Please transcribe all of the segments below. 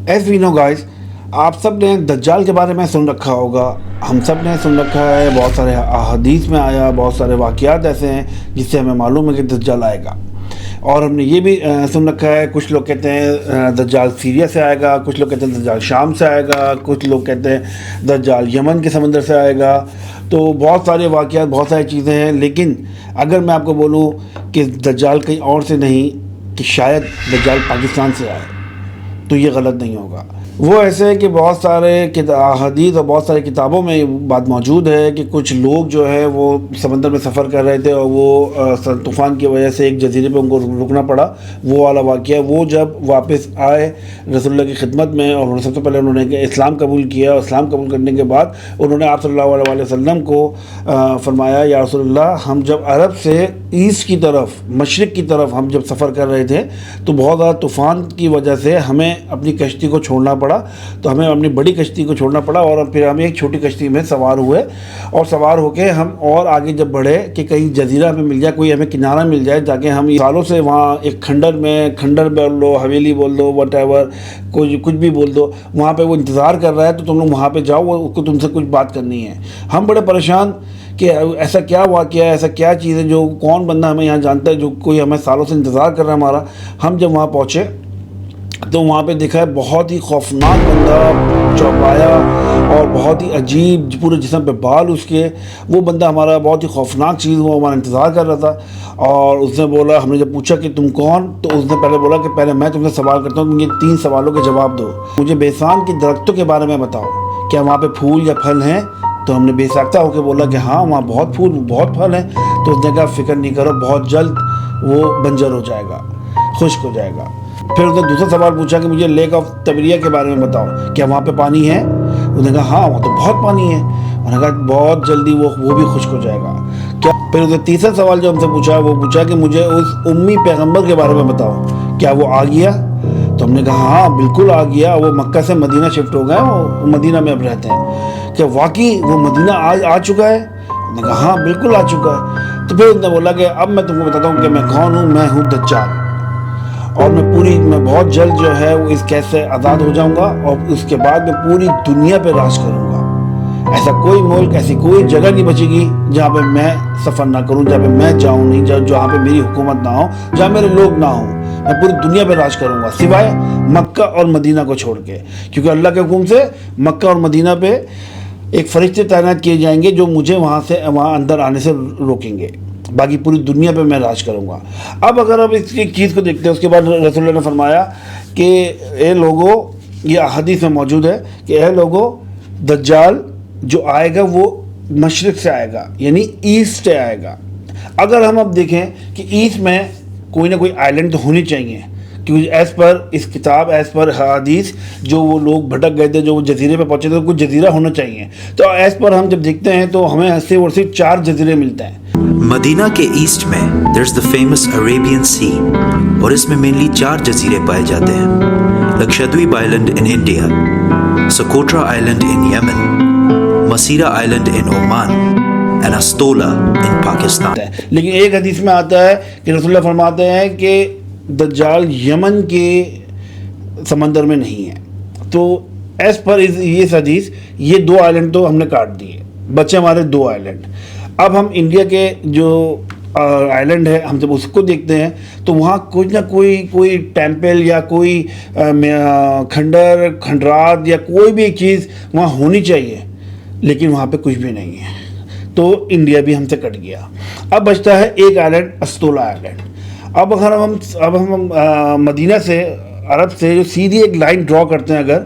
As we know guys, آپ سب نے دجال کے بارے میں سن رکھا ہوگا، ہم سب نے سن رکھا ہے، بہت سارے احادیث میں آیا، بہت سارے واقعات ایسے ہیں جس سے ہمیں معلوم ہے کہ دجال آئے گا. اور ہم نے یہ بھی سن رکھا ہے، کچھ لوگ کہتے ہیں دجال سیریا سے آئے گا، کچھ لوگ کہتے ہیں دجال شام سے آئے گا، کچھ لوگ کہتے ہیں دجال یمن کے سمندر سے آئے گا. تو بہت سارے واقعات، بہت ساری چیزیں ہیں. لیکن اگر میں آپ کو بولوں کہ دجال کہیں اور سے نہیں، کہ شاید دجال پاکستان سے آئے، تو یہ غلط نہیں ہوگا. وہ ایسے ہے کہ بہت سارے احادیث اور بہت ساری کتابوں میں یہ بات موجود ہے کہ کچھ لوگ جو ہے وہ سمندر میں سفر کر رہے تھے اور وہ طوفان کی وجہ سے ایک جزیرے پہ ان کو رکنا پڑا. وہ والا واقعہ، وہ جب واپس آئے رسول اللہ کی خدمت میں، اور سب سے پہلے انہوں نے اسلام قبول کیا، اور اسلام قبول کرنے کے بعد انہوں نے آپ صلی اللہ علیہ وسلم کو فرمایا، یا رسول اللہ، ہم جب عرب سے ایسٹ کی طرف، مشرق کی طرف ہم جب سفر کر رہے تھے تو بہت زیادہ طوفان کی وجہ سے ہمیں اپنی کشتی کو چھوڑنا پڑا. تو ہمیں اپنی بڑی کشتی کو چھوڑنا پڑا، اور پھر ہم ایک چھوٹی کشتی میں سوار ہوئے، اور سوار ہو کے ہم اور آگے جب بڑھے کہ کہیں جزیرہ ہمیں مل جائے، کوئی ہمیں کنارہ مل جائے، تاکہ ہم سالوں سے وہاں ایک کھنڈر بول دو، حویلی بول دو، وٹ ایور، کچھ بھی بول دو، وہاں پہ وہ انتظار کر رہا ہے، تو تم لوگ وہاں پہ جاؤ، وہ کو تم سے کچھ بات کرنی ہے. ہم بڑے پریشان کہ ایسا کیا واقعہ ہے، ایسا کیا چیز ہے، جو کون بندہ ہمیں یہاں جانتا ہے، جو کوئی ہمیں سالوں سے انتظار کر رہا ہے ہمارا. ہم جب وہاں پہنچے تو وہاں پہ دیکھا ہے بہت ہی خوفناک بندہ، چوپایا اور بہت ہی عجیب، پورے جسم پہ بال اس کے. وہ بندہ ہمارا بہت ہی خوفناک چیز، وہ ہمارا انتظار کر رہا تھا. اور اس نے بولا، ہم نے جب پوچھا کہ تم کون، تو اس نے پہلے بولا کہ پہلے میں تم سے سوال کرتا ہوں، تم یہ 3 سوالوں کے جواب دو. مجھے بیسان کے درختوں کے بارے میں بتاؤ، کیا وہاں پہ پھول یا پھل ہیں؟ تو ہم نے بے ساختہ ہو کے بولا کہ ہاں وہاں بہت پھول، بہت پھل ہیں. تو اس نے کہا فکر نہیں کرو، بہت جلد وہ بنجر ہو جائے گا، خشک ہو جائے گا. پھر اس نے دوسرا سوال پوچھا کہ مجھے لیک آف تبریہ کے بارے میں بتاؤ، کیا وہاں پہ پانی ہے؟ اس نے کہا ہاں وہاں تو بہت پانی ہے. انہوں نے کہا بہت جلدی وہ بھی خشک ہو جائے گا. کیا؟ پھر اس نے تیسرا سوال جو ہم سے پوچھا، وہ پوچھا کہ مجھے اس امی پیغمبر کے بارے میں بتاؤ، کیا وہ آ گیا؟ تو ہم نے کہا ہاں بالکل آ گیا، وہ مکہ سے مدینہ شفٹ ہو گئے، وہ مدینہ میں اب رہتے ہیں. کیا واقعی وہ مدینہ آ چکا ہے؟ ہم نے کہا ہاں بالکل آ چکا ہے. تو پھر اس نے بولا کہ اب میں تم کو بتاتا ہوں کہ میں کون ہوں. میں ہوں دجال، اور میں بہت جلد جو ہے وہ اس قید سے آزاد ہو جاؤں گا، اور اس کے بعد میں پوری دنیا پہ راج کروں گا. ایسا کوئی ملک، ایسی کوئی جگہ نہیں بچے گی جہاں پہ میں سفر نہ کروں، جہاں پہ میں جاؤں نہیں، جہاں پہ میری حکومت نہ ہو، جہاں میرے لوگ نہ ہوں. میں پوری دنیا پہ راج کروں گا، سوائے مکہ اور مدینہ کو چھوڑ کے، کیونکہ اللہ کے حکم سے مکہ اور مدینہ پہ ایک فرشتے تعینات کیے جائیں گے جو مجھے وہاں اندر آنے سے روکیں گے. باقی پوری دنیا پہ میں راج کروں گا. اب اگر ہم اس کی چیز کو دیکھتے ہیں، اس کے بعد رسول اللہ نے فرمایا کہ اے لوگوں، یہ حدیث میں موجود ہے کہ اے لوگوں، دجال جو آئے گا وہ مشرق سے آئے گا، یعنی ایسٹ سے آئے گا. اگر ہم اب دیکھیں کہ ایسٹ میں کوئی نہ کوئی آئلینڈ تو ہونی چاہیے، کیونکہ ایز پر اس کتاب، ایز پر حدیث، جو وہ لوگ بھٹک گئے تھے، جو وہ جزیرے پہ پہنچے تھے، تو کچھ جزیرہ ہونا چاہیے. تو ایز پر ہم جب دیکھتے ہیں تو ہمیں صرف اور صرف 4 جزیرے ملتے ہیں. مدینہ کے ایسٹ میں there's the famous Arabian Sea، اور اس میں مینلی 4 جزیرے پائے جاتے ہیں: Lakshadweep island in India, Socotra island in Yemen, Masirah island in Oman, and Astola in Pakistan. لیکن ایک حدیث میں آتا ہے کہ رسول اللہ فرماتے ہیں کہ دجال یمن کے سمندر میں نہیں ہے. تو ایز پر یہ حدیث، یہ 2 آئلینڈ تو ہم نے کاٹ دیے، بچے ہمارے 2 آئلینڈ. اب ہم انڈیا کے جو آئلینڈ ہے، ہم جب اس کو دیکھتے ہیں تو وہاں کچھ نہ کوئی ٹیمپل یا کوئی کھنڈرات یا کوئی بھی ایک چیز وہاں ہونی چاہیے، لیکن وہاں پہ کچھ بھی نہیں ہے. تو انڈیا بھی ہم سے کٹ گیا. اب بچتا ہے ایک آئلینڈ، استولا آئلینڈ. اب ہم مدینہ سے، عرب سے جو سیدھی ایک لائن ڈرا کرتے ہیں اگر،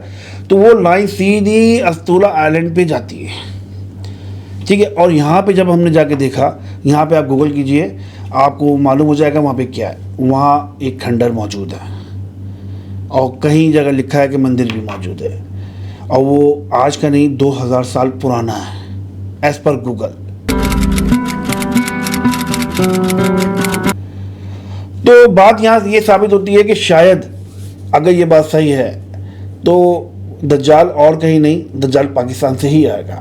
تو وہ لائن سیدھی استولا آئلینڈ پہ جاتی ہے، ٹھیک ہے. اور یہاں پہ جب ہم نے جا کے دیکھا، یہاں پہ آپ گوگل کیجئے، آپ کو معلوم ہو جائے گا وہاں پہ کیا ہے. وہاں ایک کھنڈر موجود ہے، اور کہیں جگہ لکھا ہے کہ مندر بھی موجود ہے، اور وہ آج کا نہیں 2000 سال پرانا ہے ایز پر گوگل. تو بات یہاں یہ ثابت ہوتی ہے کہ شاید اگر یہ بات صحیح ہے تو دجال اور کہیں نہیں، دجال پاکستان سے ہی آئے گا.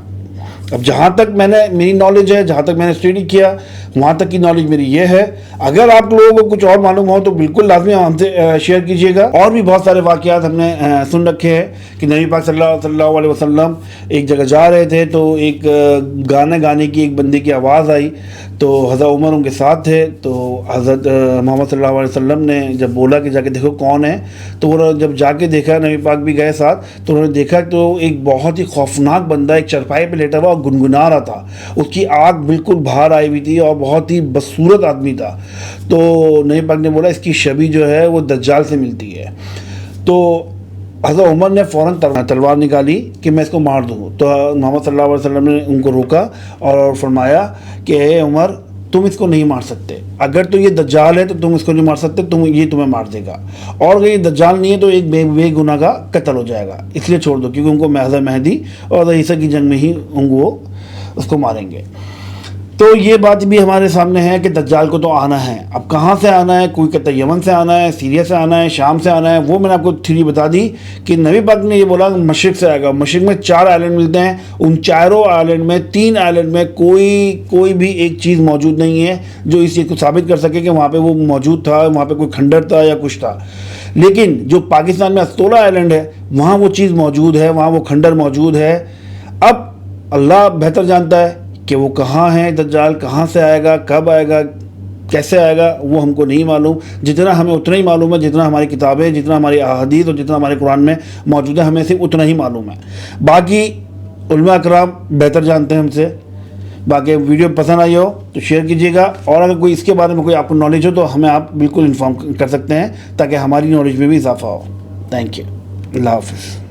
اب جہاں تک میری نالج ہے, جہاں تک میں نے اسٹڈی کیا, وہاں تک کی نالج میری یہ ہے. اگر آپ لوگوں کو کچھ اور معلوم ہو تو بالکل لازمی ہم سے شیئر کیجیے گا. اور بھی بہت سارے واقعات ہم نے سن رکھے ہیں کہ نبی پاک صلی اللہ علیہ وسلم ایک جگہ جا رہے تھے تو ایک گانے کی ایک بندے کی آواز آئی, تو حضرت عمر ان کے ساتھ تھے. تو حضرت محمد صلی اللہ علیہ وسلم نے جب بولا کہ جا کے دیکھو کون ہے, تو وہ جب جا کے دیکھا, نبی پاک بھی گئے ساتھ, تو انہوں نے دیکھا تو ایک بہت ہی خوفناک بندہ ایک چرپائی پہ لیٹا ہوا اور گنگنا رہا تھا. اس کی آنکھ بالکل باہر آئی ہوئی تھی اور بہت ہی بدصورت آدمی تھا. تو نبی پاک نے بولا اس کی شبیہ جو ہے وہ دجال سے ملتی ہے. تو حضرت عمر نے فوراً تلوار نکالی کہ میں اس کو مار دوں. تو محمد صلی اللہ علیہ وسلم نے ان کو روکا اور فرمایا کہ اے عمر, تم اس کو نہیں مار سکتے. اگر تو یہ دجال ہے تو تم اس کو نہیں مار سکتے, یہ تمہیں مار دے گا. اور اگر یہ دجال نہیں ہے تو ایک بے گناہ کا قتل ہو جائے گا, اس لیے چھوڑ دو, کیونکہ ان کو حضرت مہدی اور حضرت عیسیٰ کی جنگ میں ہی وہ اس کو ماریں گے. تو یہ بات بھی ہمارے سامنے ہے کہ دجال کو تو آنا ہے. اب کہاں سے آنا ہے؟ کوئی کہتا ہے یمن سے آنا ہے, سیریا سے آنا ہے, شام سے آنا ہے. وہ میں نے آپ کو تھیوری بتا دی کہ نبی پاک نے یہ بولا مشرق سے آئے گا. مشرق میں 4 آئلینڈ ملتے ہیں. ان چاروں آئلینڈ میں 3 آئلینڈ میں کوئی بھی ایک چیز موجود نہیں ہے جو اس چیز کو ثابت کر سکے کہ وہاں پہ وہ موجود تھا, وہاں پہ کوئی کھنڈر تھا یا کچھ تھا. لیکن جو پاکستان میں استولہ آئلینڈ ہے وہاں وہ چیز موجود ہے, وہاں وہ کھنڈر موجود ہے. اب اللہ بہتر جانتا ہے کہ وہ کہاں ہے دجال, کہاں سے آئے گا, کب آئے گا, کیسے آئے گا, وہ ہم کو نہیں معلوم. جتنا ہمیں اتنا ہی معلوم ہے, جتنا ہماری کتابیں, جتنا ہماری احادیث اور جتنا ہمارے قرآن میں موجود ہے, ہمیں صرف اتنا ہی معلوم ہے. باقی علماء اکرام بہتر جانتے ہیں ہم سے. باقی ویڈیو پسند آئی ہو تو شیئر کیجیے گا, اور اگر کوئی اس کے بارے میں کوئی آپ کو نالج ہو تو ہمیں آپ بالکل انفارم کر سکتے ہیں تاکہ ہماری نالج میں بھی اضافہ ہو. Thank you. اللہ حافظ.